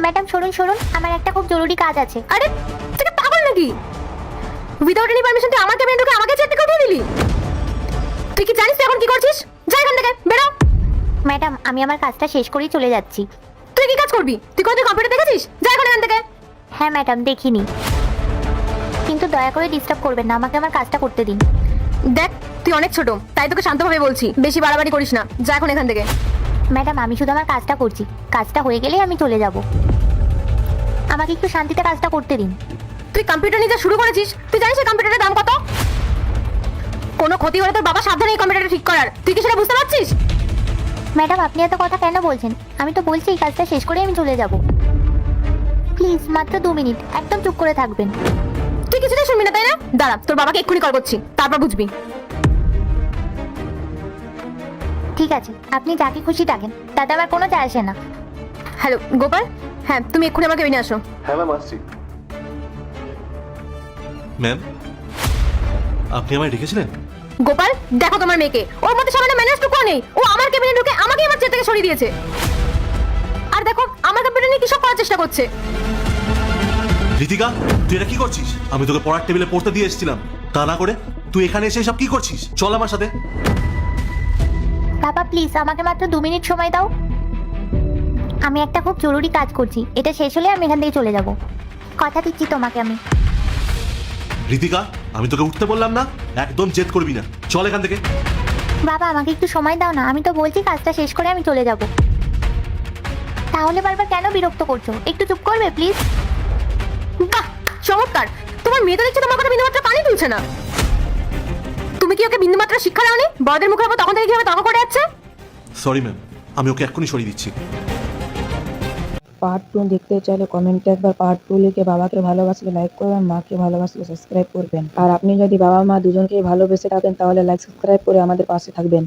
Madam সরুন সরুন, আমার একটা খুব জরুরি কাজ আছে। আরে তুই কি পাগল নাকি? উইদাউট এনি পারমিশন তুই আমার ক্যাবিনে ঢুকে আমাকে চেক থেকে উঠিয়ে দিলি? তুই কি জানিস তুই এখন কি করছিস? যা এখান থেকে বেরো। ম্যাডাম আমি আমার কাজটা শেষ করেই চলে যাচ্ছি। তুই কি কাজ করবি? তুই কোনোদিন কম্পিউটার দেখেছিস? যা এখান থেকে। হ্যাঁ ম্যাডাম দেখিনি, কিন্তু দয়া করে ডিস্টার্ব করবেন না, আমাকে আমার কাজটা করতে দিন। দেখ তুই অনেক ছোট, তাই তোকে শান্তভাবে বলছি, বেশি বাড়াবাড়ি করিস না। যা এখন এখান থেকে। ম্যাডাম আমি শুধু আমার কাজটা করছি, কাজটা হয়ে গেলেই আমি চলে যাব। আমাকে একটু শান্তিতে কাজটা করতে দিন। তুই কম্পিউটার নিতে শুরু করেছিস? তুই জানিস এই কম্পিউটারের দাম কত? কোনো ক্ষতি হলে তোর বাবা সাবধানে এই কম্পিউটারটা ঠিক করার। তুই কি সেটা বুঝতে পারছিস? ম্যাডাম আপনি এত কথা কেন বলছেন? আমি তো বলছি এই কাজটা শেষ করে আমি চলে যাব। প্লিজ মাত্র 2 মিনিট, একদম চুপ করে থাকবেন। তুই কিছুতেই শুনবি না তাই না? দাঁড়া, তোর বাবাকে এক্ষুনি কল করছি, তারপর বুঝবি। ঠিক আছে, আপনি যাকে খুশি ডাকেন, তাতে আমার কোনো যায় আসে না। হ্যালো গোপাল, হ্যাঁ তুমি এক্ষুনি আমার কেবিনে আসো। হ্যাঁ ম্যাম আসছি। ম্যাম আপনি আমায় ডেকেছিলেন? গোপাল দেখো তোমার মেয়েকে, ওর মধ্যে সামান্য ম্যানেজটুকুও নেই। ও আমার কেবিনে ঢুকে আমাকে আমার চেয়ার থেকে সরিয়ে দিয়েছে। আর দেখো আমার কম্পিউটার নিয়ে কি সব করার চেষ্টা করছে। ঋতিকা তুই এটা কি করছিস? আমি তোকে পড়ার টেবিলে পড়তে দিয়ে এসেছিলাম, তা না করে তুই এখানে এসে সব কি করছিস? চল আমার সাথে। বাবা প্লিজ আমাকে মাত্র 2 মিনিট সময় দাও। আমি একটা খুব জরুরি কাজ করছি, এটা শেষ হলে আমি এখান থেকে চলে যাব। কথা দিচ্ছি তোমাকে আমি। ঋতিকা আমি তোকে উঠতে বললাম না? একদম জেদ করবি না, চল এখান থেকে। বাবা আমাকে একটু সময় দাও না, আমি তো বলছি কাজটা শেষ করে আমি চলে যাব। তাহলে বারবার কেন বিরক্ত করছো? একটু চুপ করবে প্লিজ? বাহ চমৎকার, তোমার মেয়ে তো দেখছি তোমার কথা বিন্দুমাত্র কানে তুলছে না। তুমি কি ওকে বিন্দুমাত্র শিক্ষা দাওনি? বড়দের মুখের উপর তখন থেকে কিভাবে তর্ক করে যাচ্ছে। সরি ম্যাম, আমি ওকে এক্ষুনি সরিয়ে দিচ্ছি। পার্ট 2 দেখতে চাইলে কমেন্টে একবার পার্ট 2 লিখে বাবাকে ভালোবাসলে লাইক করবেন, মাকে ভালোবাসলে সাবস্ক্রাইব করবেন। আর আপনি যদি বাবা মা দুজনকেই ভালোবেসে থাকেন তাহলে লাইক সাবস্ক্রাইব করে আমাদের পাশে থাকবেন।